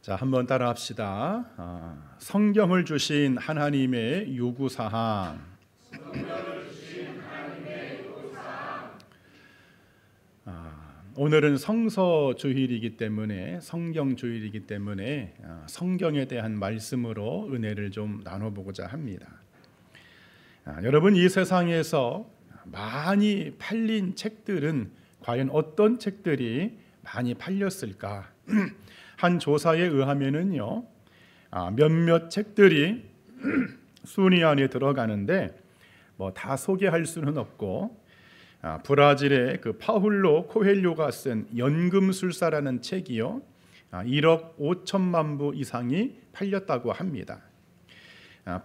자, 한번 따라 합시다. 성경을 주신 하나님의 요구사항. 오늘은 성서주일이기 때문에, 성경주일이기 때문에 성경에 대한 말씀으로 은혜를 좀 나눠보고자 합니다. 여러분, 이 세상에서 많이 팔린 책들은 과연 어떤 책들이 많이 팔렸을까? 한 조사에 의하면은요, 몇몇 책들이 순위 안에 들어가는데 뭐 다 소개할 수는 없고, 브라질의 그 파울로 코엘료가 쓴 연금술사라는 책이요, 1억 5천만 부 이상이 팔렸다고 합니다.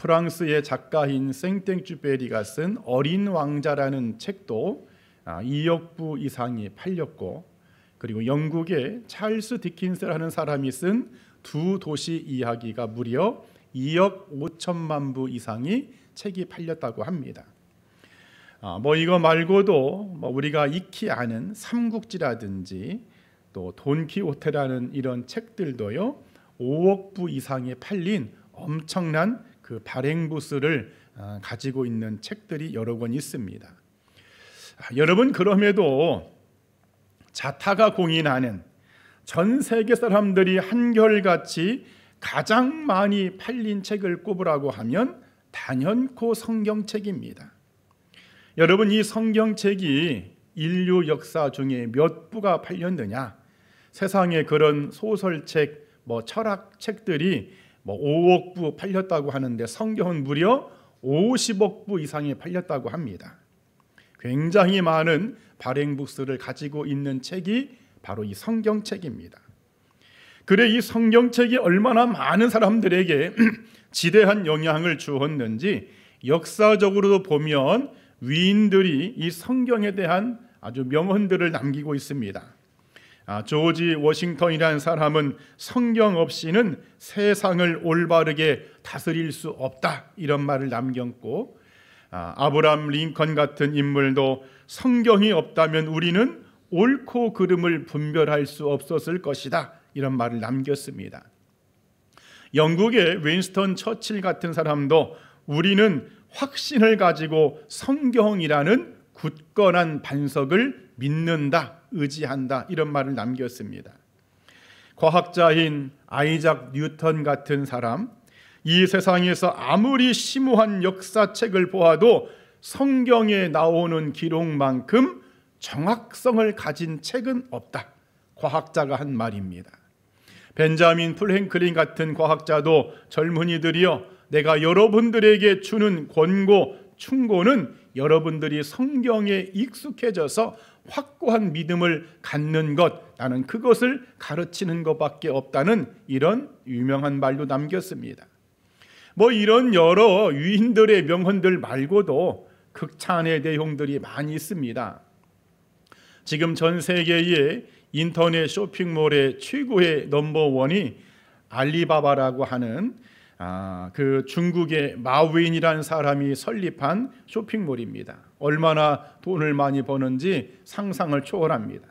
프랑스의 작가인 생땡쥐베리가 쓴 어린 왕자라는 책도 2억 부 이상이 팔렸고, 그리고 영국의 찰스 디킨스라는 사람이 쓴 두 도시 이야기가 무려 2억 5천만 부 이상이 책이 팔렸다고 합니다. 뭐 이거 말고도 뭐 우리가 익히 아는 삼국지라든지 또 돈키호테라는 이런 책들도요, 5억 부 이상이 팔린 엄청난 그 발행부수를 가지고 있는 책들이 여러 권 있습니다. 여러분, 그럼에도 자타가 공인하는 전 세계 사람들이 한결같이 가장 많이 팔린 책을 꼽으라고 하면 단연코 성경책입니다. 여러분, 이 성경책이 인류 역사 중에 몇 부가 팔렸느냐? 세상에 그런 소설책, 뭐 철학책들이 뭐 5억 부 팔렸다고 하는데 성경은 무려 50억 부 이상이 팔렸다고 합니다. 굉장히 많은 발행부수를 가지고 있는 책이 바로 이 성경책입니다. 그래, 이 성경책이 얼마나 많은 사람들에게 지대한 영향을 주었는지 역사적으로도 보면 위인들이 이 성경에 대한 아주 명언들을 남기고 있습니다. 조지 워싱턴이라는 사람은 성경 없이는 세상을 올바르게 다스릴 수 없다, 이런 말을 남겼고, 아브라함 링컨 같은 인물도 성경이 없다면 우리는 옳고 그름을 분별할 수 없었을 것이다, 이런 말을 남겼습니다. 영국의 윈스턴 처칠 같은 사람도 우리는 확신을 가지고 성경이라는 굳건한 반석을 믿는다, 의지한다, 이런 말을 남겼습니다. 과학자인 아이작 뉴턴 같은 사람, 이 세상에서 아무리 심오한 역사책을 보아도 성경에 나오는 기록만큼 정확성을 가진 책은 없다, 과학자가 한 말입니다. 벤자민 프랭클린 같은 과학자도 젊은이들이여, 내가 여러분들에게 주는 권고, 충고는 여러분들이 성경에 익숙해져서 확고한 믿음을 갖는 것, 나는 그것을 가르치는 것밖에 없다는 이런 유명한 말도 남겼습니다. 뭐 이런 여러 위인들의 명언들 말고도 극찬의 내용들이 많이 있습니다. 지금 전 세계의 인터넷 쇼핑몰의 최고의 넘버원이 알리바바라고 하는 그 중국의 마윈이라는 사람이 설립한 쇼핑몰입니다. 얼마나 돈을 많이 버는지 상상을 초월합니다.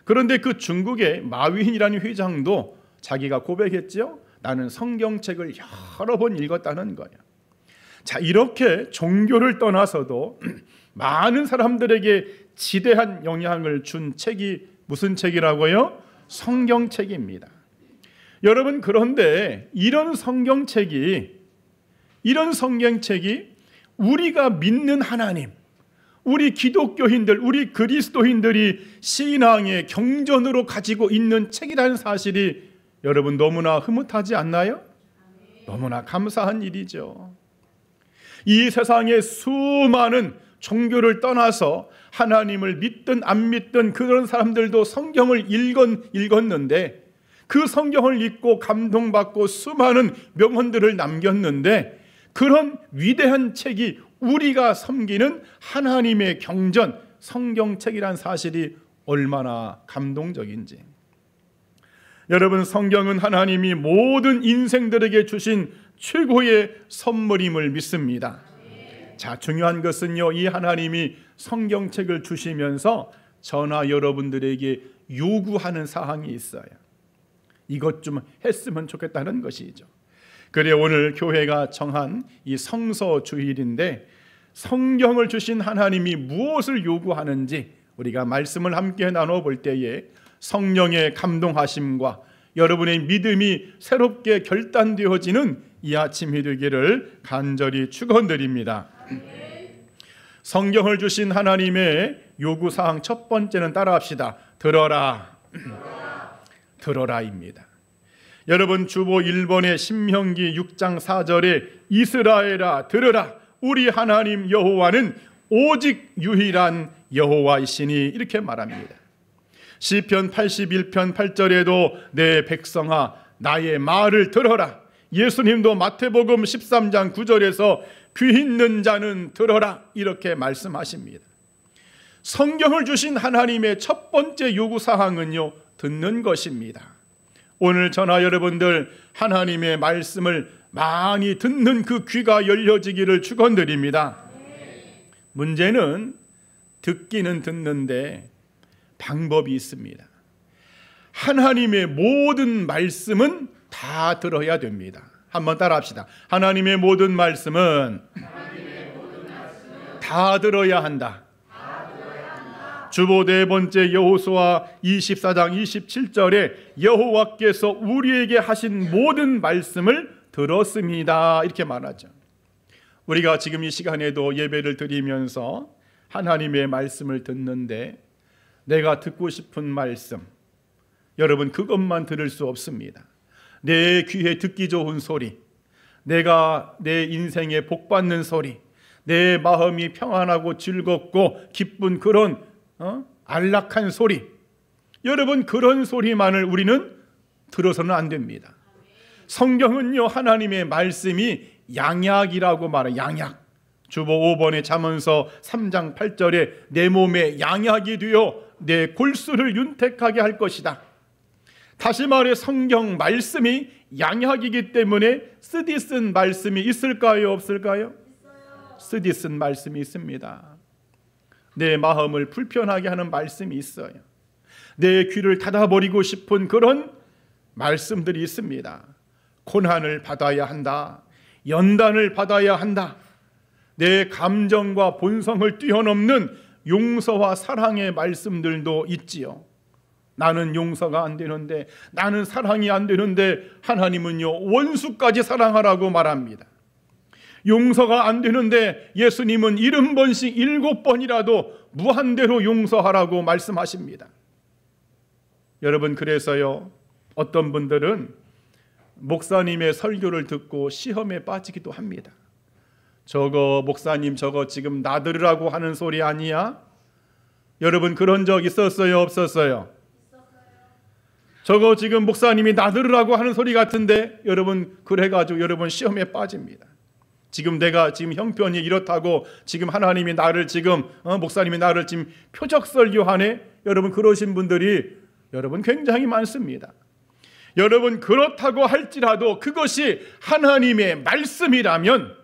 그런데 그 중국의 마윈이라는 회장도 자기가 고백했죠. 나는 성경책을 여러 번 읽었다는 거예요. 자, 이렇게 종교를 떠나서도 많은 사람들에게 지대한 영향을 준 책이 무슨 책이라고요? 성경책입니다. 여러분, 그런데 이런 성경책이 우리가 믿는 하나님, 우리 기독교인들, 우리 그리스도인들이 신앙의 경전으로 가지고 있는 책이라는 사실이 여러분 너무나 흐뭇하지 않나요? 너무나 감사한 일이죠. 이 세상의 수많은 종교를 떠나서 하나님을 믿든 안 믿든 그런 사람들도 성경을 읽었는데, 그 성경을 읽고 감동받고 수많은 명언들을 남겼는데, 그런 위대한 책이 우리가 섬기는 하나님의 경전, 성경책이란 사실이 얼마나 감동적인지. 여러분, 성경은 하나님이 모든 인생들에게 주신 최고의 선물임을 믿습니다. 자, 중요한 것은요, 이 하나님이 성경책을 주시면서 저나 여러분들에게 요구하는 사항이 있어요. 이것 좀 했으면 좋겠다는 것이죠. 그래 오늘 교회가 정한 이 성서 주일인데 성경을 주신 하나님이 무엇을 요구하는지 우리가 말씀을 함께 나눠볼 때에 성령의 감동하심과 여러분의 믿음이 새롭게 결단되어지는 이 아침이 되기를 간절히 축원드립니다. 성경을 주신 하나님의 요구사항 첫 번째는 따라합시다. 들어라. 들어라입니다. 여러분 주보 1번의 신명기 6장 4절에 이스라엘아 들으라 우리 하나님 여호와는 오직 유일한 여호와이시니 이렇게 말합니다. 시편 81편 8절에도 내 백성아 나의 말을 들어라. 예수님도 마태복음 13장 9절에서 귀 있는 자는 들어라 이렇게 말씀하십니다. 성경을 주신 하나님의 첫 번째 요구사항은요 듣는 것입니다. 오늘 저나 여러분들 하나님의 말씀을 많이 듣는 그 귀가 열려지기를 축원드립니다. 문제는 듣기는 듣는데 방법이 있습니다. 하나님의 모든 말씀은 다 들어야 됩니다. 한번 따라합시다. 하나님의 모든 말씀은 다 들어야 한다. 주보 네 번째 여호수아 24장 27절에 여호와께서 우리에게 하신 모든 말씀을 들었습니다 이렇게 말하죠. 우리가 지금 이 시간에도 예배를 드리면서 하나님의 말씀을 듣는데 내가 듣고 싶은 말씀 여러분 그것만 들을 수 없습니다. 내 귀에 듣기 좋은 소리, 내가 내 인생에 복받는 소리, 내 마음이 평안하고 즐겁고 기쁜 그런 안락한 소리, 여러분 그런 소리만을 우리는 들어서는 안 됩니다. 성경은요 하나님의 말씀이 양약이라고 말해요. 양약. 주보 5번의 잠언서 3장 8절에 내 몸에 양약이 되어 내 골수를 윤택하게 할 것이다. 다시 말해 성경 말씀이 양약이기 때문에 쓰디쓴 말씀이 있을까요 없을까요? 쓰디쓴 말씀이 있습니다. 내 마음을 불편하게 하는 말씀이 있어요. 내 귀를 닫아버리고 싶은 그런 말씀들이 있습니다. 고난을 받아야 한다. 연단을 받아야 한다. 내 감정과 본성을 뛰어넘는 용서와 사랑의 말씀들도 있지요. 나는 용서가 안 되는데, 나는 사랑이 안 되는데 하나님은요 원수까지 사랑하라고 말합니다. 용서가 안 되는데 예수님은 70번씩 7번이라도 무한대로 용서하라고 말씀하십니다. 여러분 그래서요 어떤 분들은 목사님의 설교를 듣고 시험에 빠지기도 합니다. 저거 목사님 저거 지금 나들으라고 하는 소리 아니야? 여러분 그런 적 있었어요 없었어요? 저거 지금 목사님이 나들으라고 하는 소리 같은데 여러분 그래가지고 여러분 시험에 빠집니다. 지금 내가 지금 형편이 이렇다고 지금 하나님이 나를 지금 목사님이 나를 지금 표적 설교하네? 여러분 그러신 분들이 여러분 굉장히 많습니다. 여러분 그렇다고 할지라도 그것이 하나님의 말씀이라면,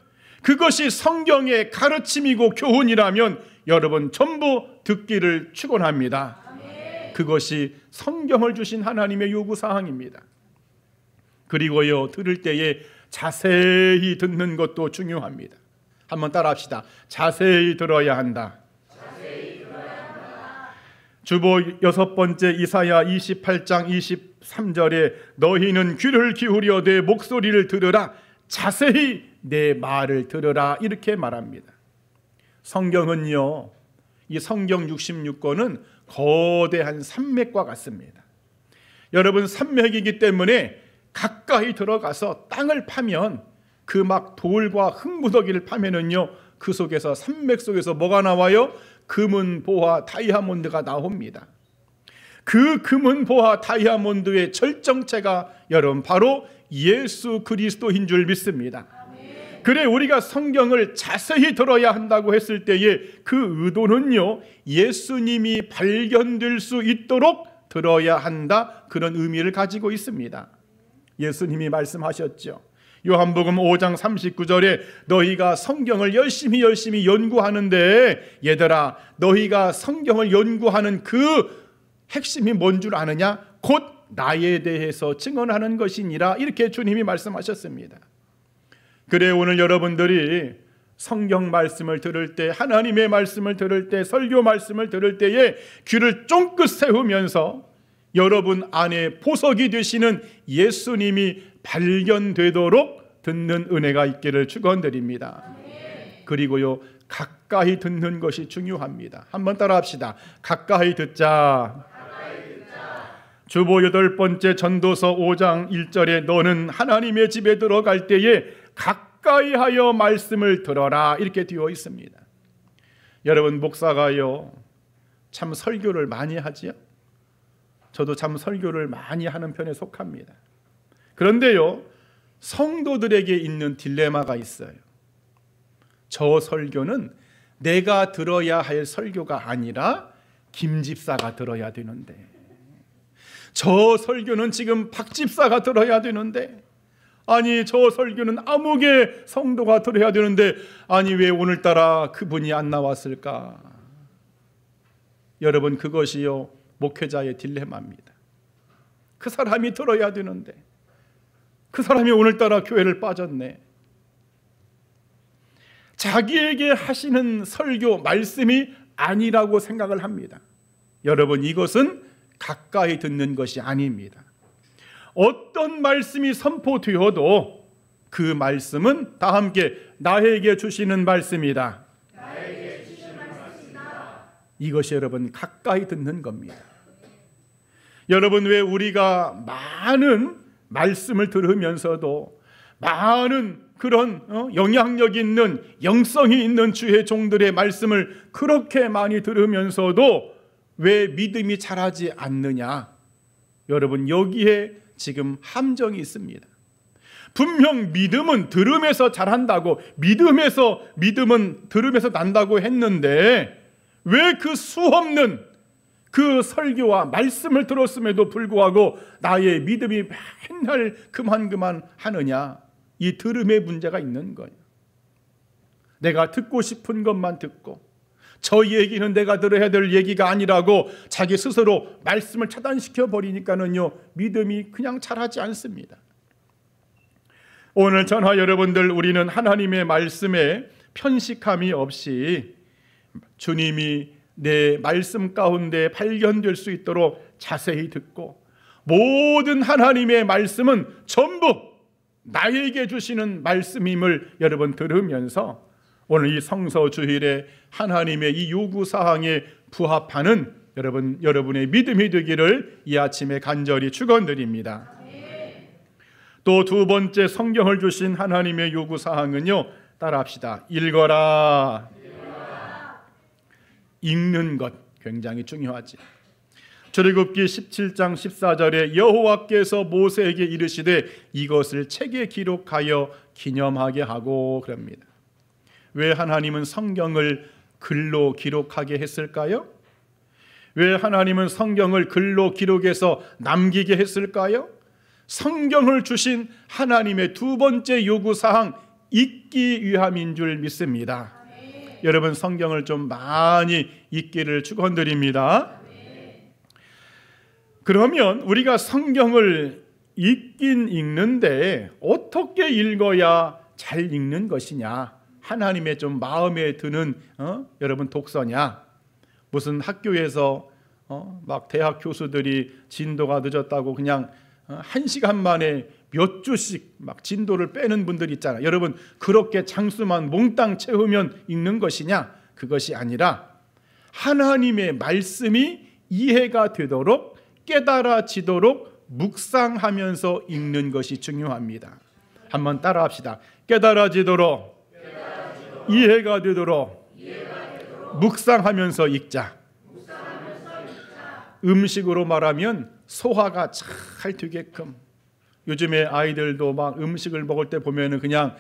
그것이 성경의 가르침이고 교훈이라면 여러분 전부 듣기를 축원합니다. 그것이 성경을 주신 하나님의 요구사항입니다. 그리고요 들을 때에 자세히 듣는 것도 중요합니다. 한번 따라합시다. 자세히 들어야 한다. 주보 6번째 이사야 28장 23절에 너희는 귀를 기울여 내 목소리를 들으라, 자세히 내 말을 들으라 이렇게 말합니다. 성경은요 이 성경 66권은 거대한 산맥과 같습니다. 여러분 산맥이기 때문에 가까이 들어가서 땅을 파면 그 막 돌과 흙무더기를 파면은요 그 속에서 산맥 속에서 뭐가 나와요? 금은 보화 다이아몬드가 나옵니다. 그 금은 보화 다이아몬드의 절정체가 여러분 바로 예수 그리스도인 줄 믿습니다. 그래 우리가 성경을 자세히 들어야 한다고 했을 때에 그 의도는요 예수님이 발견될 수 있도록 들어야 한다, 그런 의미를 가지고 있습니다. 예수님이 말씀하셨죠. 요한복음 5장 39절에 너희가 성경을 열심히 연구하는데 얘들아 너희가 성경을 연구하는 그 핵심이 뭔 줄 아느냐? 곧 나에 대해서 증언하는 것이니라 이렇게 주님이 말씀하셨습니다. 그래 오늘 여러분들이 성경 말씀을 들을 때, 하나님의 말씀을 들을 때, 설교 말씀을 들을 때에 귀를 쫑긋 세우면서 여러분 안에 보석이 되시는 예수님이 발견되도록 듣는 은혜가 있기를 축원드립니다. 그리고요, 가까이 듣는 것이 중요합니다. 한번 따라합시다. 가까이 듣자. 주보 8번째 전도서 5장 1절에 너는 하나님의 집에 들어갈 때에 가까이 하여 말씀을 들어라 이렇게 되어 있습니다. 여러분, 목사가요 참 설교를 많이 하지요. 저도 참 설교를 많이 하는 편에 속합니다. 그런데요, 성도들에게 있는 딜레마가 있어요. 저 설교는 내가 들어야 할 설교가 아니라 김 집사가 들어야 되는데, 저 설교는 지금 박 집사가 들어야 되는데, 아니 저 설교는 아무개 성도가 들어야 되는데, 아니 왜 오늘따라 그분이 안 나왔을까? 여러분, 그것이요 목회자의 딜레마입니다. 그 사람이 들어야 되는데 그 사람이 오늘따라 교회를 빠졌네. 자기에게 하시는 설교 말씀이 아니라고 생각을 합니다. 여러분, 이것은 가까이 듣는 것이 아닙니다. 어떤 말씀이 선포되어도 그 말씀은 다 함께 나에게 주시는 말씀이다. 이것이 여러분 가까이 듣는 겁니다. 여러분, 왜 우리가 많은 말씀을 들으면서도 많은 그런 영향력 있는 영성이 있는 주의 종들의 말씀을 그렇게 많이 들으면서도 왜 믿음이 자라지 않느냐? 여러분, 여기에 지금 함정이 있습니다. 분명 믿음은 들음에서 자란다고, 믿음은 들음에서 난다고 했는데 왜 그 수없는 그 설교와 말씀을 들었음에도 불구하고 나의 믿음이 맨날 그만 하느냐? 이 들음의 문제가 있는 거예요. 내가 듣고 싶은 것만 듣고 저 얘기는 내가 들어야 될 얘기가 아니라고 자기 스스로 말씀을 차단시켜 버리니까는요, 믿음이 그냥 자라지 않습니다. 오늘 저나 여러분들, 우리는 하나님의 말씀에 편식함이 없이 주님이 내 말씀 가운데 발견될 수 있도록 자세히 듣고, 모든 하나님의 말씀은 전부 나에게 주시는 말씀임을 여러분 들으면서 오늘 이 성서 주일에 하나님의 이 요구사항에 부합하는 여러분의 믿음이 되기를 이 아침에 간절히 축원드립니다. 또 두 번째 성경을 주신 하나님의 요구사항은요, 따라합시다. 읽어라. 읽는 것 굉장히 중요하지. 출애굽기 17장 14절에 여호와께서 모세에게 이르시되 이것을 책에 기록하여 기념하게 하고 그럽니다. 왜 하나님은 성경을 글로 기록하게 했을까요? 왜 하나님은 성경을 글로 기록해서 남기게 했을까요? 성경을 주신 하나님의 두 번째 요구사항, 읽기 위함인 줄 믿습니다. 여러분, 성경을 좀 많이 읽기를 축원드립니다. 그러면 우리가 성경을 읽긴 읽는데 어떻게 읽어야 잘 읽는 것이냐? 하나님의 좀 마음에 드는 여러분 독서냐? 무슨 학교에서 막 대학 교수들이 진도가 늦었다고 그냥 1시간 만에 몇 주씩 막 진도를 빼는 분들 있잖아요. 여러분, 그렇게 장수만 몽땅 채우면 읽는 것이냐? 그것이 아니라 하나님의 말씀이 이해가 되도록, 깨달아지도록 묵상하면서 읽는 것이 중요합니다. 한번 따라합시다. 깨달아지도록, 이해가 되도록 묵상하면서 읽자. 음식으로 말하면 소화가 잘 되게끔. 요즘에 아이들도 막 음식을 먹을 때 보면은 그냥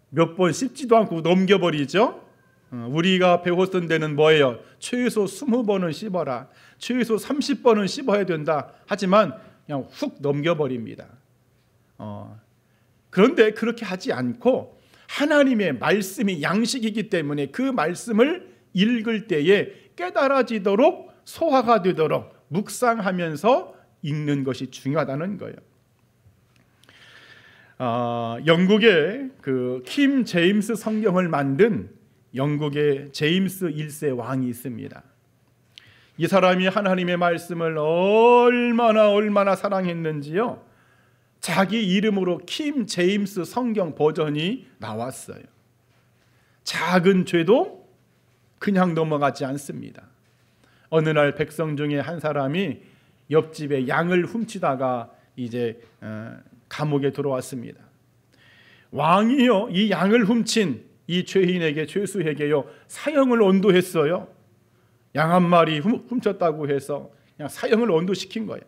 몇 번 씹지도 않고 넘겨버리죠. 우리가 배웠던 데는 뭐예요? 최소 20번은 씹어라, 최소 30번은 씹어야 된다. 하지만 그냥 훅 넘겨버립니다. 그런데 그렇게 하지 않고 하나님의 말씀이 양식이기 때문에 그 말씀을 읽을 때에 깨달아지도록, 소화가 되도록 묵상하면서 읽는 것이 중요하다는 거예요. 영국의 그 킴 제임스 성경을 만든 영국의 제임스 1세 왕이 있습니다. 이 사람이 하나님의 말씀을 얼마나 사랑했는지요, 자기 이름으로 킴 제임스 성경 버전이 나왔어요. 작은 죄도 그냥 넘어가지 않습니다. 어느 날 백성 중에 한 사람이 옆집에 양을 훔치다가 이제 감옥에 들어왔습니다. 왕이요, 이 양을 훔친 이 죄인에게, 죄수에게요, 사형을 언도했어요. 양 한 마리 훔쳤다고 해서 그냥 사형을 언도시킨 거예요.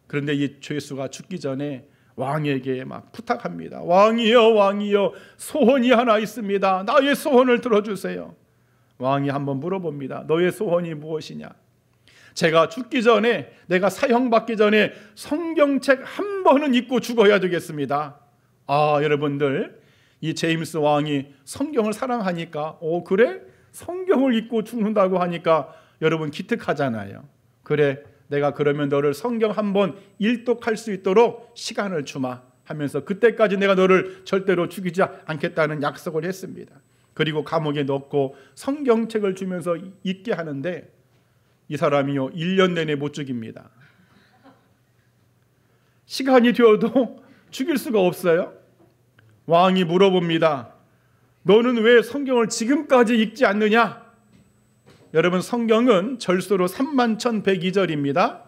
그런데 이 죄수가 죽기 전에 왕에게 막 부탁합니다. 왕이여, 소원이 하나 있습니다. 나의 소원을 들어주세요. 왕이 한번 물어봅니다. 너의 소원이 무엇이냐? 제가 죽기 전에, 내가 사형받기 전에 성경책 한 번은 읽고 죽어야 되겠습니다. 여러분들, 이 제임스 왕이 성경을 사랑하니까, 그래? 성경을 읽고 죽는다고 하니까 여러분 기특하잖아요. 그래, 내가 그러면 너를 성경 한번 일독할 수 있도록 시간을 주마 하면서 그때까지 내가 너를 절대로 죽이지 않겠다는 약속을 했습니다. 그리고 감옥에 넣고 성경책을 주면서 읽게 하는데 이 사람이요, 1년 내내 못 죽입니다. 시간이 되어도 죽일 수가 없어요. 왕이 물어봅니다. 너는 왜 성경을 지금까지 읽지 않느냐? 여러분, 성경은 절수로 31,102절입니다.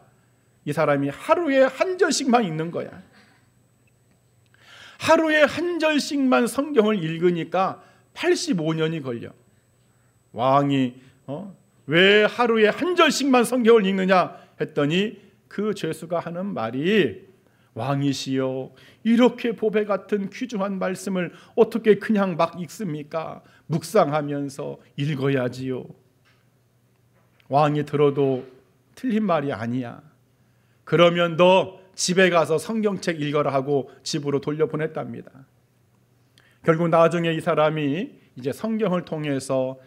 이 사람이 하루에 한 절씩만 읽는 거야. 하루에 한 절씩만 성경을 읽으니까 85년이 걸려. 왕이 왜 하루에 한 절씩만 성경을 읽느냐 했더니 그 죄수가 하는 말이, 왕이시여, 이렇게 보배 같은 귀중한 말씀을 어떻게 그냥 막 읽습니까? 묵상하면서 읽어야지요. 왕이 들어도 틀린 말이 아니야. 그러면 너 집에 가서 성경책 읽어라 하고 집으로 돌려보냈답니다. 결국 나중에 이 사람이 이제 성경을 통해서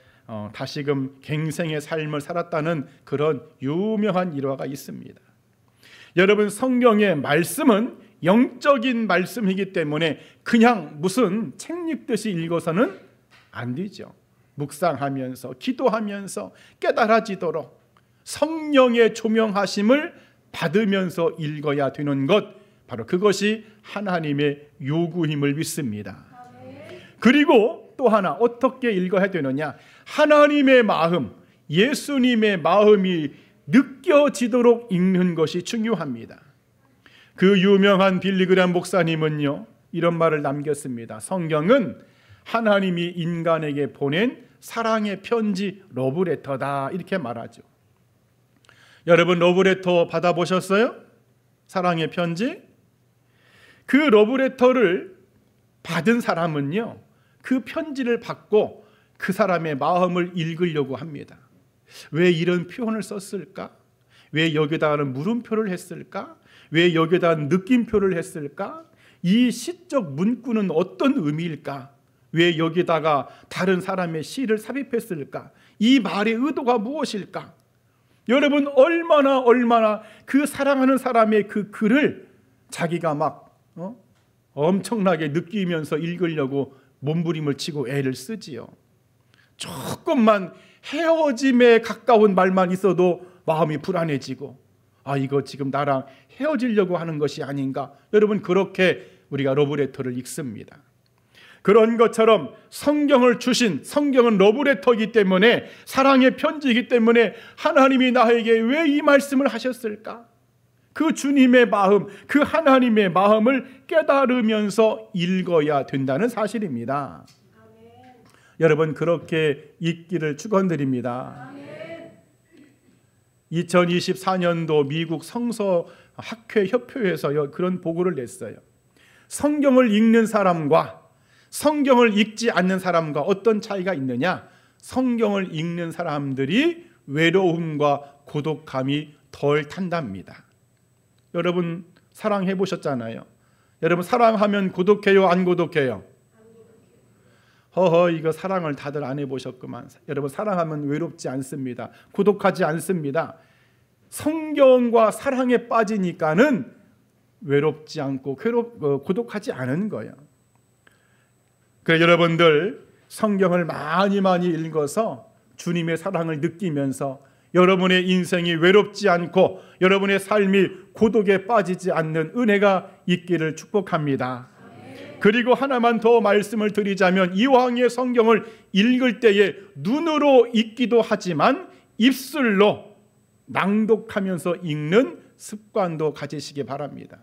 다시금 갱생의 삶을 살았다는 그런 유명한 일화가 있습니다. 여러분, 성경의 말씀은 영적인 말씀이기 때문에 그냥 무슨 책 읽듯이 읽어서는 안 되죠. 묵상하면서, 기도하면서 깨달아지도록 성령의 조명하심을 받으면서 읽어야 되는 것, 바로 그것이 하나님의 요구임을 믿습니다. 그리고 또 하나, 어떻게 읽어야 되느냐? 하나님의 마음, 예수님의 마음이 느껴지도록 읽는 것이 중요합니다. 그 유명한 빌리그람 목사님은요, 이런 말을 남겼습니다. 성경은 하나님이 인간에게 보낸 사랑의 편지, 러브레터다, 이렇게 말하죠. 여러분, 러브레터 받아보셨어요? 사랑의 편지? 그 러브레터를 받은 사람은요, 그 편지를 받고 그 사람의 마음을 읽으려고 합니다. 왜 이런 표현을 썼을까? 왜 여기다가는 물음표를 했을까? 왜 여기다가는 느낌표를 했을까? 이 시적 문구는 어떤 의미일까? 왜 여기다가 다른 사람의 시를 삽입했을까? 이 말의 의도가 무엇일까? 여러분, 얼마나 그 사랑하는 사람의 그 글을 자기가 막 엄청나게 느끼면서 읽으려고 몸부림을 치고 애를 쓰지요. 조금만 헤어짐에 가까운 말만 있어도 마음이 불안해지고, 이거 지금 나랑 헤어지려고 하는 것이 아닌가? 여러분, 그렇게 우리가 러브레터를 읽습니다. 그런 것처럼 성경을 주신, 성경은 러브레터이기 때문에, 사랑의 편지이기 때문에 하나님이 나에게 왜 이 말씀을 하셨을까? 그 주님의 마음, 그 하나님의 마음을 깨달으면서 읽어야 된다는 사실입니다. 아멘. 여러분, 그렇게 읽기를 축원드립니다. 아멘. 2024년도 미국 성서학회 협회에서 그런 보고를 냈어요. 성경을 읽는 사람과 성경을 읽지 않는 사람과 어떤 차이가 있느냐? 성경을 읽는 사람들이 외로움과 고독감이 덜 탄답니다. 여러분, 사랑해 보셨잖아요. 여러분, 사랑하면 고독해요, 안 고독해요? 이거 사랑을 다들 안 해보셨구만. 여러분, 사랑하면 외롭지 않습니다. 고독하지 않습니다. 성경과 사랑에 빠지니까는 외롭지 않고 고독하지 않은 거예요. 그래 여러분들 성경을 많이 읽어서 주님의 사랑을 느끼면서 여러분의 인생이 외롭지 않고 여러분의 삶이 고독에 빠지지 않는 은혜가 있기를 축복합니다. 그리고 하나만 더 말씀을 드리자면 이왕의 성경을 읽을 때에 눈으로 읽기도 하지만 입술로 낭독하면서 읽는 습관도 가지시기 바랍니다.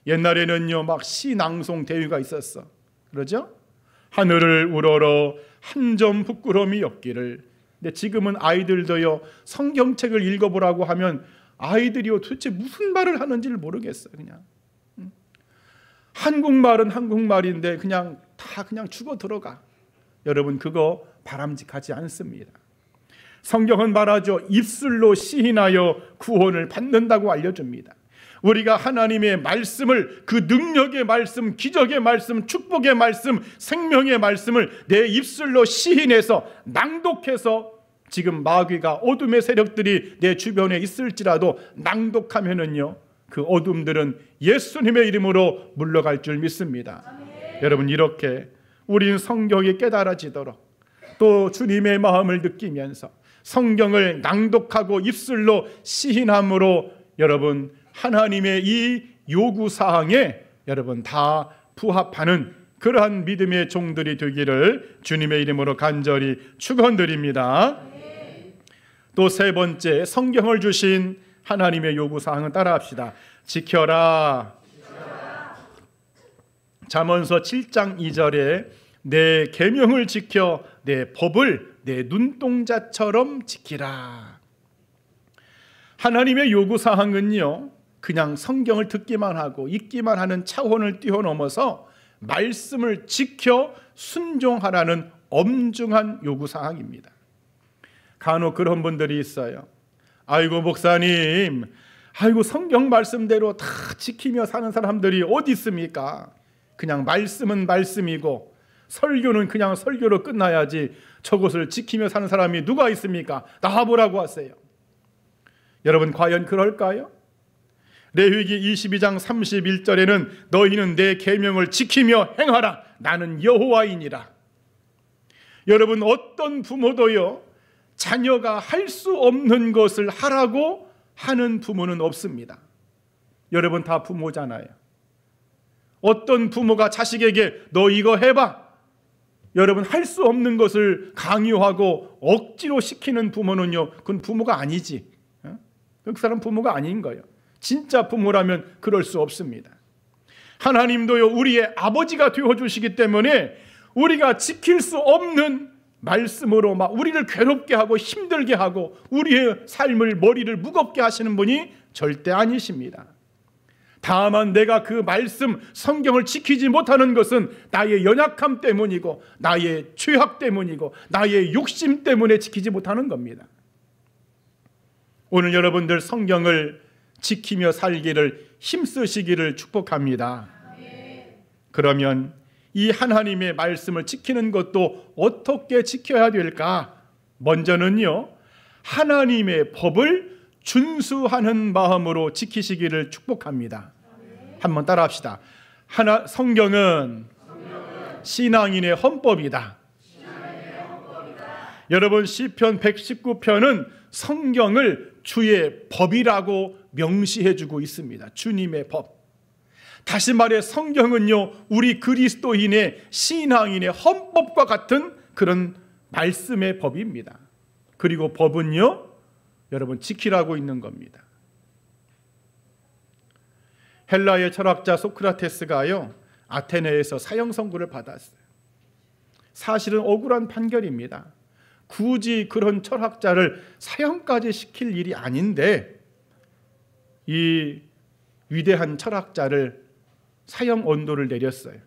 옛날에는요 막 시낭송 대회가 있었어. 그러죠? 하늘을 우러러 한 점 부끄러움이 없기를. 근데 지금은 아이들도요 성경책을 읽어보라고 하면 아이들이요 도대체 무슨 말을 하는지를 모르겠어요. 그냥 한국말은 한국말인데 그냥 다 그냥 죽어 들어가. 여러분 그거 바람직하지 않습니다. 성경은 말하죠. 입술로 시인하여 구원을 받는다고 알려줍니다. 우리가 하나님의 말씀을, 그 능력의 말씀, 기적의 말씀, 축복의 말씀, 생명의 말씀을 내 입술로 시인해서 낭독해서, 지금 마귀가 어둠의 세력들이 내 주변에 있을지라도 낭독하면은요 그 어둠들은 예수님의 이름으로 물러갈 줄 믿습니다. 여러분 이렇게 우리는 성경이 깨달아지도록 또 주님의 마음을 느끼면서 성경을 낭독하고 입술로 시인함으로 여러분 하나님의 이 요구사항에 여러분 다 부합하는 그러한 믿음의 종들이 되기를 주님의 이름으로 간절히 축원드립니다. 또 세 번째, 성경을 주신 하나님의 요구사항은 따라합시다. 지켜라. 잠언서 7장 2절에 내 계명을 지켜 내 법을 내 눈동자처럼 지키라. 하나님의 요구사항은요 그냥 성경을 듣기만 하고 읽기만 하는 차원을 뛰어넘어서 말씀을 지켜 순종하라는 엄중한 요구사항입니다. 간혹 그런 분들이 있어요. 아이고 목사님, 아이고 성경 말씀대로 다 지키며 사는 사람들이 어디 있습니까? 그냥 말씀은 말씀이고 설교는 그냥 설교로 끝나야지 저것을 지키며 사는 사람이 누가 있습니까? 나와보라고 하세요. 여러분 과연 그럴까요? 레위기 22장 31절에는 너희는 내 계명을 지키며 행하라. 나는 여호와이니라. 여러분 어떤 부모도요 자녀가 할 수 없는 것을 하라고 하는 부모는 없습니다. 여러분 다 부모잖아요. 어떤 부모가 자식에게 너 이거 해봐. 여러분 할 수 없는 것을 강요하고 억지로 시키는 부모는요 그건 부모가 아니지. 그 사람 부모가 아닌 거예요. 진짜 부모라면 그럴 수 없습니다. 하나님도요 우리의 아버지가 되어주시기 때문에 우리가 지킬 수 없는 말씀으로 막 우리를 괴롭게 하고 힘들게 하고 우리의 삶을 머리를 무겁게 하시는 분이 절대 아니십니다. 다만 내가 그 말씀 성경을 지키지 못하는 것은 나의 연약함 때문이고 나의 죄악 때문이고 나의 욕심 때문에 지키지 못하는 겁니다. 오늘 여러분들 성경을 지키며 살기를 힘쓰시기를 축복합니다. 그러면 이 하나님의 말씀을 지키는 것도 어떻게 지켜야 될까? 먼저는요 하나님의 법을 준수하는 마음으로 지키시기를 축복합니다. 한번 따라합시다. 성경은 신앙인의 헌법이다. 여러분 시편 119편은 성경을 주의 법이라고 명시해주고 있습니다. 주님의 법. 다시 말해 성경은요 우리 그리스도인의 신앙인의 헌법과 같은 그런 말씀의 법입니다. 그리고 법은요 여러분 지키라고 있는 겁니다. 헬라의 철학자 소크라테스가요 아테네에서 사형 선고를 받았어요. 사실은 억울한 판결입니다. 굳이 그런 철학자를 사형까지 시킬 일이 아닌데 이 위대한 철학자를 사형 언도를 내렸어요.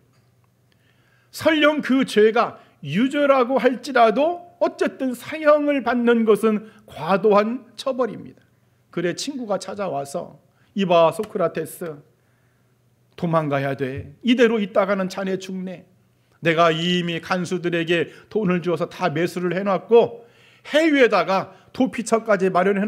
설령 그 죄가 유죄라고 할지라도 어쨌든 사형을 받는 것은 과도한 처벌입니다. 그래 친구가 찾아와서 이봐 소크라테스 도망가야 돼. 이대로 있다가는 자네 죽네. 내가 이미 간수들에게 돈을 주어서 다 매수를 해놨고 해외에다가 도피처까지 마련해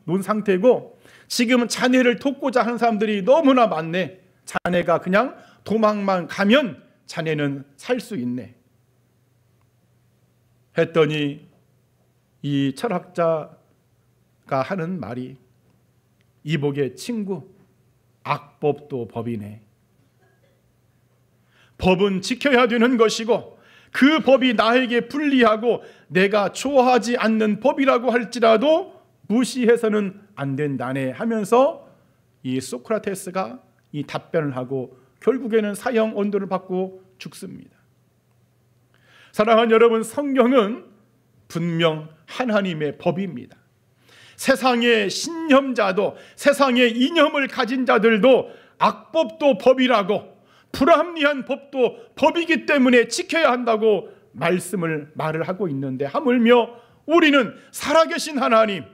놓은 상태고 지금은 자네를 돕고자 하는 사람들이 너무나 많네. 자네가 그냥 도망만 가면 자네는 살 수 있네. 했더니 이 철학자가 하는 말이, 이복의 친구, 악법도 법이네. 법은 지켜야 되는 것이고 그 법이 나에게 불리하고 내가 좋아하지 않는 법이라고 할지라도 무시해서는 안 된다네 하면서 이 소크라테스가 이 답변을 하고 결국에는 사형 언도를 받고 죽습니다. 사랑하는 여러분, 성경은 분명 하나님의 법입니다. 세상의 신념자도, 세상의 이념을 가진 자들도 악법도 법이라고, 불합리한 법도 법이기 때문에 지켜야 한다고 말을 하고 있는데, 하물며 우리는 살아계신 하나님,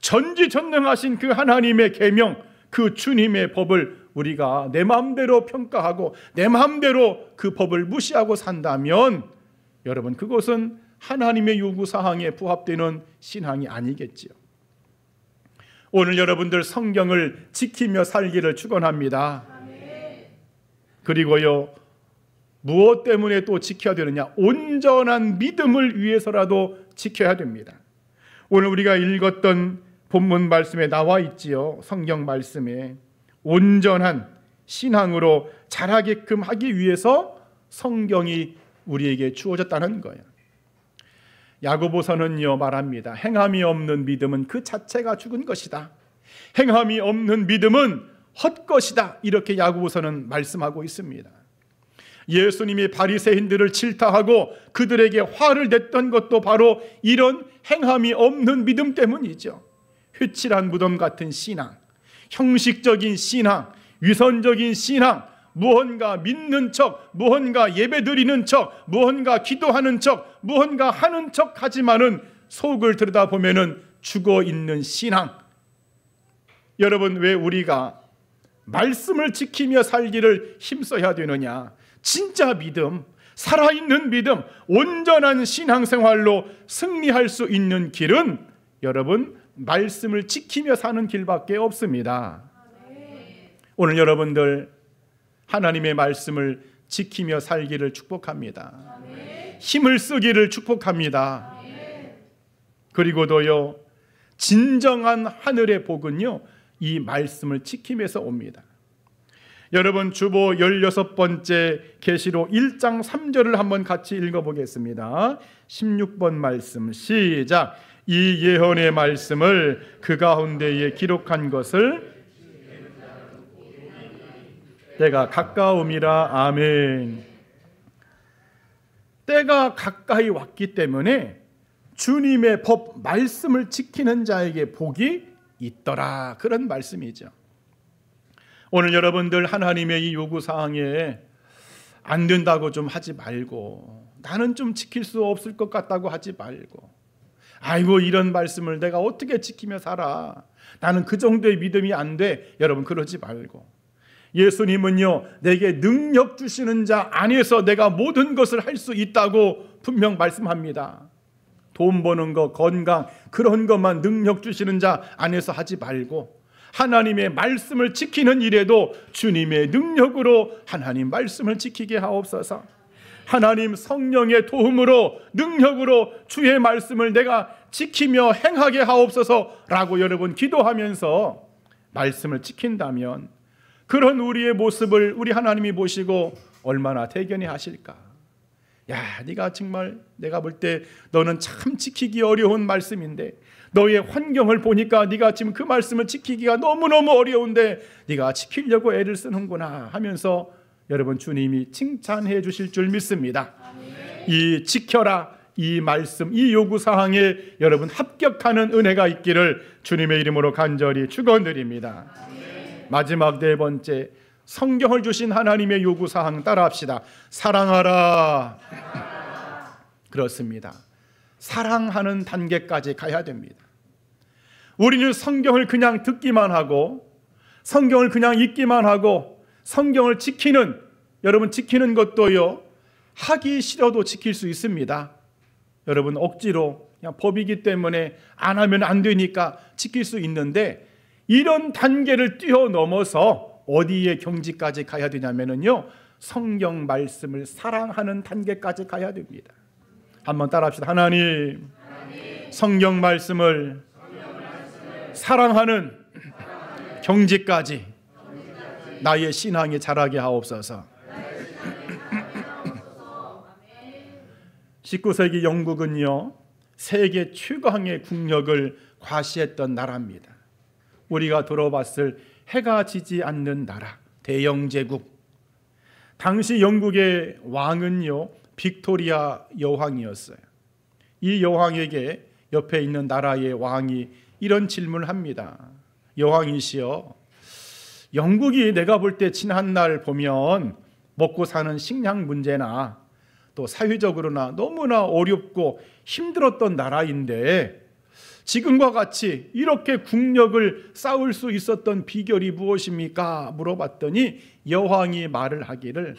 전지전능하신 그 하나님의 계명, 그 주님의 법을 우리가 내 마음대로 평가하고 내 마음대로 그 법을 무시하고 산다면 여러분, 그것은 하나님의 요구사항에 부합되는 신앙이 아니겠지요. 오늘 여러분들 성경을 지키며 살기를 축원합니다. 그리고요, 무엇 때문에 또 지켜야 되느냐? 온전한 믿음을 위해서라도 지켜야 됩니다. 오늘 우리가 읽었던 본문 말씀에 나와 있지요. 성경 말씀에 온전한 신앙으로 자라게끔 하기 위해서 성경이 우리에게 주어졌다는 거예요. 야고보서는요 말합니다. 행함이 없는 믿음은 그 자체가 죽은 것이다. 행함이 없는 믿음은 헛것이다. 이렇게 야고보서는 말씀하고 있습니다. 예수님이 바리새인들을 질타하고 그들에게 화를 냈던 것도 바로 이런 행함이 없는 믿음 때문이죠. 휘칠한 무덤 같은 신앙, 형식적인 신앙, 위선적인 신앙, 무언가 믿는 척, 무언가 예배드리는 척, 무언가 기도하는 척, 무언가 하는 척 하지만은 속을 들여다보면은 죽어있는 신앙. 여러분, 왜 우리가 말씀을 지키며 살기를 힘써야 되느냐? 진짜 믿음, 살아있는 믿음, 온전한 신앙생활로 승리할 수 있는 길은 여러분, 말씀을 지키며 사는 길밖에 없습니다. 오늘 여러분들 하나님의 말씀을 지키며 살기를 축복합니다. 힘을 쓰기를 축복합니다. 그리고도요, 진정한 하늘의 복은요, 이 말씀을 지키면서 옵니다. 여러분, 주보 16번째 계시록 1장 3절을 한번 같이 읽어보겠습니다. 16번 말씀 시작. 이 예언의 말씀을 그 가운데에 기록한 것을 때가 가까움이라. 아멘. 때가 가까이 왔기 때문에 주님의 법 말씀을 지키는 자에게 복이 있더라, 그런 말씀이죠. 오늘 여러분들 하나님의 이 요구사항에 안 된다고 좀 하지 말고, 나는 좀 지킬 수 없을 것 같다고 하지 말고, 아이고 이런 말씀을 내가 어떻게 지키며 살아, 나는 그 정도의 믿음이 안 돼, 여러분 그러지 말고, 예수님은요 내게 능력 주시는 자 안에서 내가 모든 것을 할 수 있다고 분명 말씀합니다. 돈 버는 거, 건강, 그런 것만 능력 주시는 자 안에서 하지 말고 하나님의 말씀을 지키는 일에도 주님의 능력으로 하나님 말씀을 지키게 하옵소서. 하나님 성령의 도움으로, 능력으로 주의 말씀을 내가 지키며 행하게 하옵소서라고 여러분 기도하면서 말씀을 지킨다면 그런 우리의 모습을 우리 하나님이 보시고 얼마나 대견히 하실까. 야, 네가 정말 내가 볼 때 너는 참 지키기 어려운 말씀인데, 너의 환경을 보니까 네가 지금 그 말씀을 지키기가 너무너무 어려운데 네가 지키려고 애를 쓰는구나 하면서 여러분 주님이 칭찬해 주실 줄 믿습니다. 이 지켜라, 이 말씀, 이 요구사항에 여러분 합격하는 은혜가 있기를 주님의 이름으로 간절히 축원드립니다. 마지막 네 번째, 성경을 주신 하나님의 요구사항 따라합시다. 사랑하라. 그렇습니다. 사랑하는 단계까지 가야 됩니다. 우리는 성경을 그냥 듣기만 하고, 성경을 그냥 읽기만 하고, 성경을 지키는, 여러분 지키는 것도요 하기 싫어도 지킬 수 있습니다. 여러분 억지로 그냥 법이기 때문에 안 하면 안 되니까 지킬 수 있는데, 이런 단계를 뛰어넘어서 어디에 경지까지 가야 되냐면요, 성경 말씀을 사랑하는 단계까지 가야 됩니다. 한번 따라합시다. 하나님, 성경 말씀을 사랑하는 경지까지 나의 신앙이 자라게 하옵소서. 19세기 영국은요, 세계 최강의 국력을 과시했던 나라입니다. 우리가 들어봤을 해가 지지 않는 나라, 대영제국. 당시 영국의 왕은요, 빅토리아 여왕이었어요. 이 여왕에게 옆에 있는 나라의 왕이 이런 질문을 합니다. 여왕이시여, 영국이 내가 볼 때 지난 날 보면 먹고 사는 식량 문제나 또 사회적으로나 너무나 어렵고 힘들었던 나라인데, 지금과 같이 이렇게 국력을 쌓을 수 있었던 비결이 무엇입니까? 물어봤더니 여왕이 말을 하기를,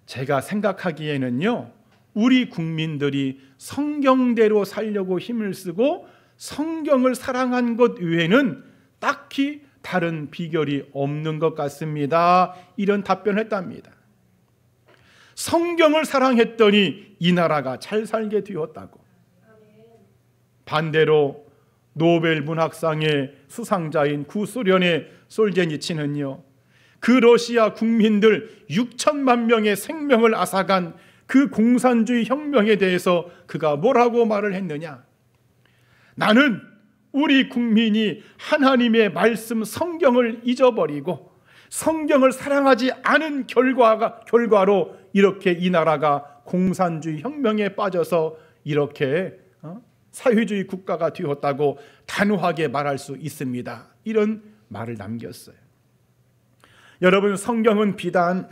제가 생각하기에는요, 우리 국민들이 성경대로 살려고 힘을 쓰고 성경을 사랑한 것 외에는 딱히 다른 비결이 없는 것 같습니다. 이런 답변을 했답니다. 성경을 사랑했더니 이 나라가 잘 살게 되었다고. 반대로 노벨 문학상의 수상자인 구소련의 솔제니치는요, 그 러시아 국민들 6천만 명의 생명을 앗아간 그 공산주의 혁명에 대해서 그가 뭐라고 말을 했느냐? 나는 우리 국민이 하나님의 말씀 성경을 잊어버리고 성경을 사랑하지 않은 결과로 이렇게 이 나라가 공산주의 혁명에 빠져서 이렇게 사회주의 국가가 되었다고 단호하게 말할 수 있습니다. 이런 말을 남겼어요. 여러분, 성경은 비단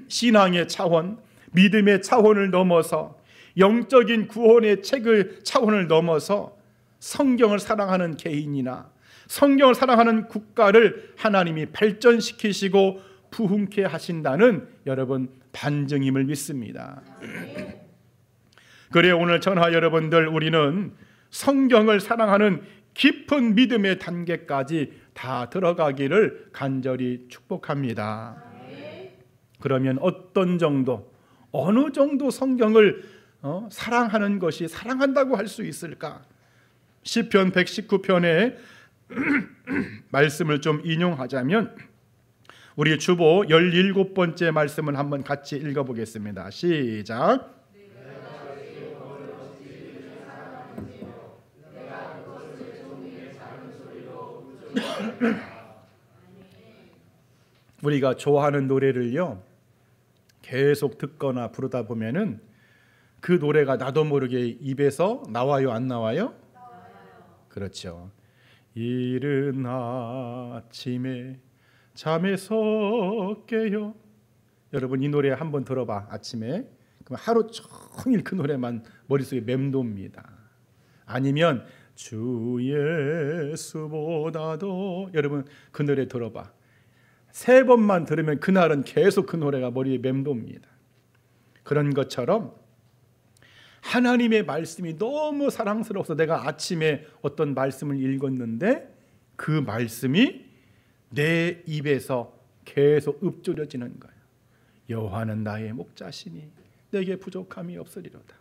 신앙의 차원, 믿음의 차원을 넘어서 영적인 구원의 차원을 넘어서 성경을 사랑하는 개인이나 성경을 사랑하는 국가를 하나님이 발전시키시고 부흥케 하신다는 여러분 반증임을 믿습니다. 그래, 오늘 전하 여러분들, 우리는 성경을 사랑하는 깊은 믿음의 단계까지 다 들어가기를 간절히 축복합니다. 그러면 어떤 정도, 어느 정도 성경을 사랑하는 것이 사랑한다고 할 수 있을까? 시편 119편의 말씀을 좀 인용하자면, 우리 주보 17번째 말씀을 한번 같이 읽어보겠습니다. 시작. 우리가 좋아하는 노래를요, 계속 듣거나 부르다 보면은 그 노래가 나도 모르게 입에서 나와요, 안 나와요? 그렇죠. 이른 아침에 잠에서 깨요. 여러분, 이 노래 한번 들어봐. 아침에 그럼 하루 종일 그 노래만 머릿속에 맴돕니다. 아니면 주 예수보다도, 여러분 그 노래 들어봐. 3번만 들으면 그날은 계속 그 노래가 머리에 맴돕니다. 그런 것처럼 하나님의 말씀이 너무 사랑스러워서 내가 아침에 어떤 말씀을 읽었는데 그 말씀이 내 입에서 계속 읊조려지는 거예요. 여호와는 나의 목자시니 내게 부족함이 없으리로다.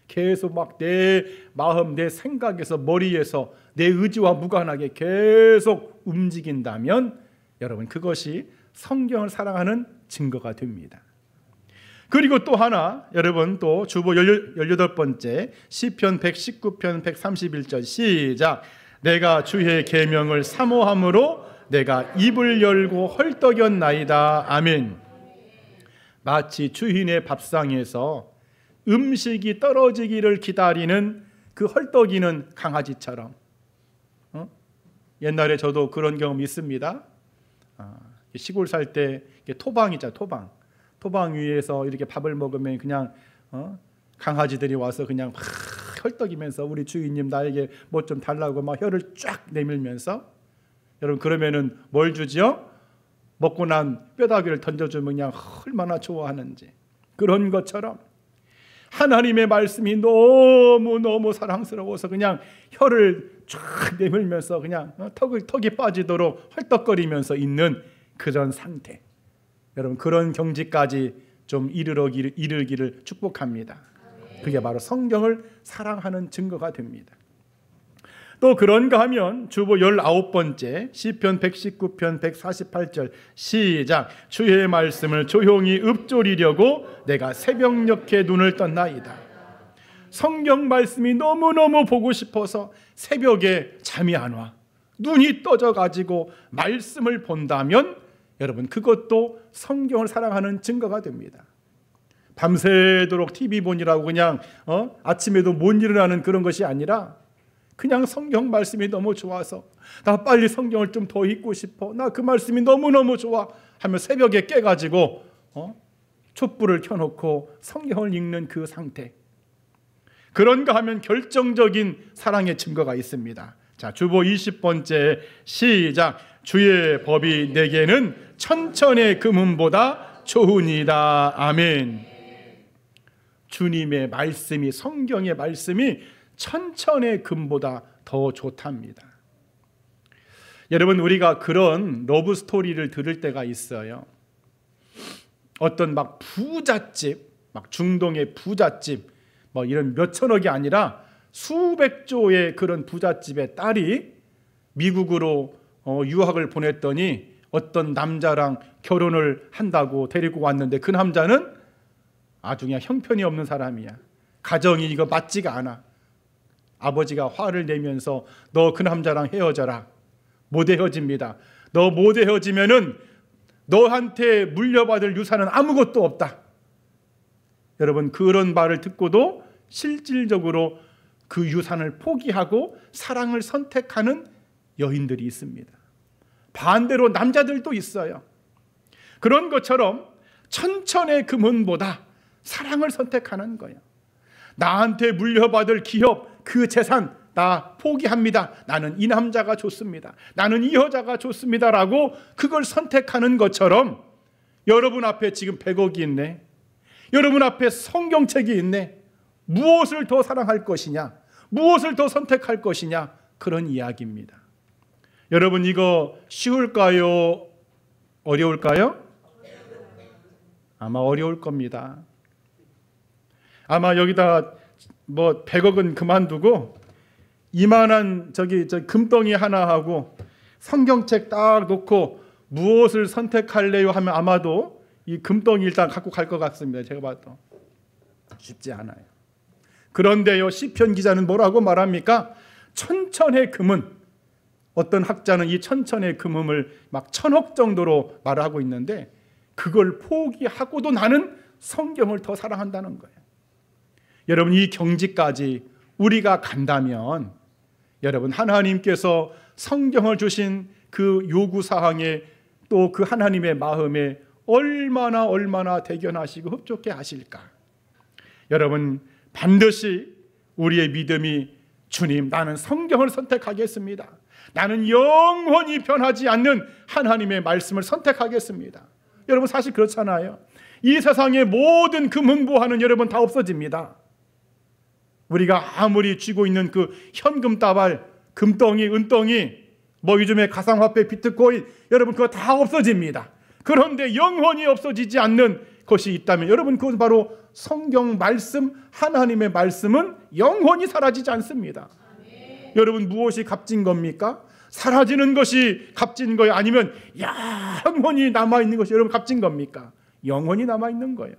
계속 막 내 마음, 내 생각에서, 머리에서 내 의지와 무관하게 계속 움직인다면 여러분, 그것이 성경을 사랑하는 증거가 됩니다. 그리고 또 하나, 여러분, 또 주보 18번째 시편 119편 131절 시작. 내가 주의 계명을 사모함으로 내가 입을 열고 헐떡였나이다. 아멘. 마치 주인의 밥상에서 음식이 떨어지기를 기다리는 그 헐떡이는 강아지처럼, 옛날에 저도 그런 경험 있습니다. 시골 살 때 토방 있잖아요. 토방 위에서 이렇게 밥을 먹으면 그냥 강아지들이 와서 그냥 막 헐떡이면서 우리 주인님 나에게 뭐 좀 달라고 막 혀를 쫙 내밀면서, 여러분 그러면은 뭘 주지요? 먹고 난 뼈다귀를 던져주면 그냥 얼마나 좋아하는지. 그런 것처럼 하나님의 말씀이 너무너무 사랑스러워서 그냥 혀를 쫙 내밀면서 그냥 턱이 빠지도록 헐떡거리면서 있는 그런 상태. 여러분, 그런 경지까지 좀 이르기를 축복합니다. 그게 바로 성경을 사랑하는 증거가 됩니다. 또 그런가 하면 주보 19번째 시편 119편 148절 시작. 주의 말씀을 조용히 읊조리려고 내가 새벽녘에 눈을 떴나이다. 성경 말씀이 너무너무 보고 싶어서 새벽에 잠이 안 와. 눈이 떠져가지고 말씀을 본다면 여러분, 그것도 성경을 사랑하는 증거가 됩니다. 밤새도록 TV 보느라고 그냥 아침에도 못 일어나는 그런 것이 아니라 그냥 성경 말씀이 너무 좋아서 나 빨리 성경을 좀 더 읽고 싶어, 나 그 말씀이 너무너무 좋아 하면 새벽에 깨가지고 촛불을 켜놓고 성경을 읽는 그 상태. 그런가 하면 결정적인 사랑의 증거가 있습니다. 자, 주보 20번째 시작. 주의 법이 내게는 천천의 금은보다 좋으니이다. 아멘. 주님의 말씀이, 성경의 말씀이 천천의 금보다 더 좋답니다. 여러분, 우리가 그런 러브 스토리를 들을 때가 있어요. 어떤 막 부잣집, 막 중동의 부잣집, 뭐 이런 몇천억이 아니라 수백조의 그런 부잣집의 딸이 미국으로 유학을 보냈더니 어떤 남자랑 결혼을 한다고 데리고 왔는데 그 남자는 아주 그냥 형편이 없는 사람이야. 가정이 이거 맞지가 않아. 아버지가 화를 내면서 너 그 남자랑 헤어져라. 못 헤어집니다. 너 못 헤어지면은 너한테 물려받을 유산은 아무것도 없다. 여러분, 그런 말을 듣고도 실질적으로 그 유산을 포기하고 사랑을 선택하는 여인들이 있습니다. 반대로 남자들도 있어요. 그런 것처럼 천천의 금은보다 사랑을 선택하는 거예요. 나한테 물려받을 기업, 그 재산 나 포기합니다. 나는 이 남자가 좋습니다. 나는 이 여자가 좋습니다. 라고 그걸 선택하는 것처럼 여러분 앞에 지금 100억이 있네. 여러분 앞에 성경책이 있네. 무엇을 더 사랑할 것이냐? 무엇을 더 선택할 것이냐? 그런 이야기입니다. 여러분, 이거 쉬울까요? 어려울까요? 아마 어려울 겁니다. 아마 여기다 뭐 100억은 그만두고 이만한 저기 금덩이 하나 하고 성경책 딱 놓고 무엇을 선택할래요 하면 아마도 이 금덩이 일단 갖고 갈 것 같습니다. 제가 봐도 쉽지 않아요. 그런데요, 시편 기자는 뭐라고 말합니까? 천천의 금은, 어떤 학자는 이 천천의 금음을 막 1000억 정도로 말하고 있는데 그걸 포기하고도 나는 성경을 더 사랑한다는 거예요. 여러분, 이 경지까지 우리가 간다면 여러분, 하나님께서 성경을 주신 그 요구사항에 또 그 하나님의 마음에 얼마나 대견하시고 흡족해 하실까. 여러분, 반드시 우리의 믿음이 주님, 나는 성경을 선택하겠습니다. 나는 영원히 변하지 않는 하나님의 말씀을 선택하겠습니다. 여러분, 사실 그렇잖아요. 이 세상의 모든 금은보화는 여러분 다 없어집니다. 우리가 아무리 쥐고 있는 그 현금 따발, 금덩이, 은덩이, 뭐 요즘에 가상화폐, 비트코인, 여러분 그거 다 없어집니다. 그런데 영원히 없어지지 않는 것이 있다면 여러분, 그것은 바로 성경 말씀, 하나님의 말씀은 영원히 사라지지 않습니다. 여러분, 무엇이 값진 겁니까? 사라지는 것이 값진 거예요? 아니면 영원히 남아있는 것이 여러분 값진 겁니까? 영원히 남아있는 거예요.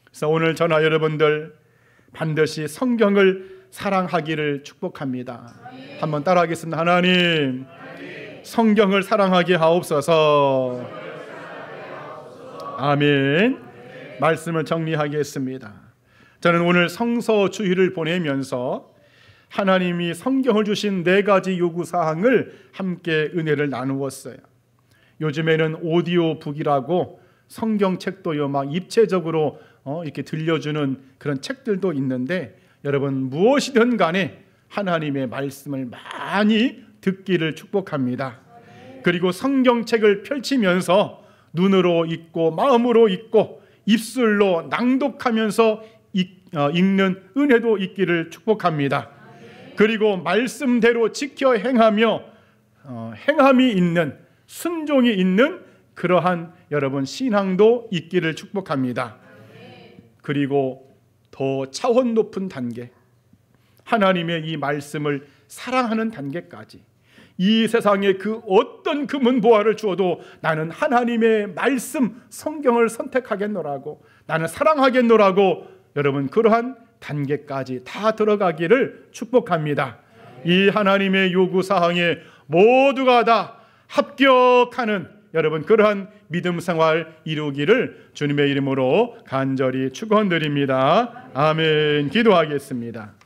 그래서 오늘 저나 여러분들 반드시 성경을 사랑하기를 축복합니다. 한번 따라하겠습니다. 하나님, 성경을 사랑하게 하옵소서. 아멘. 말씀을 정리하겠습니다. 저는 오늘 성서 주일을 보내면서 하나님이 성경을 주신 4가지 요구사항을 함께 은혜를 나누었어요. 요즘에는 오디오북이라고 성경책도요 막 입체적으로 이렇게 들려주는 그런 책들도 있는데 여러분, 무엇이든 간에 하나님의 말씀을 많이 듣기를 축복합니다. 그리고 성경책을 펼치면서 눈으로 읽고 마음으로 읽고 입술로 낭독하면서 읽는 은혜도 있기를 축복합니다. 그리고 말씀대로 지켜 행하며 행함이 있는, 순종이 있는 그러한 여러분 신앙도 있기를 축복합니다. 그리고 더 차원 높은 단계, 하나님의 이 말씀을 사랑하는 단계까지, 이 세상에 그 어떤 금은보화를 주어도 나는 하나님의 말씀 성경을 선택하겠노라고, 나는 사랑하겠노라고, 여러분 그러한 단계까지 다 들어가기를 축복합니다. 이 하나님의 요구사항에 모두가 다 합격하는 여러분 그러한 믿음 생활 이루기를 주님의 이름으로 간절히 축원드립니다. 아멘. 기도하겠습니다.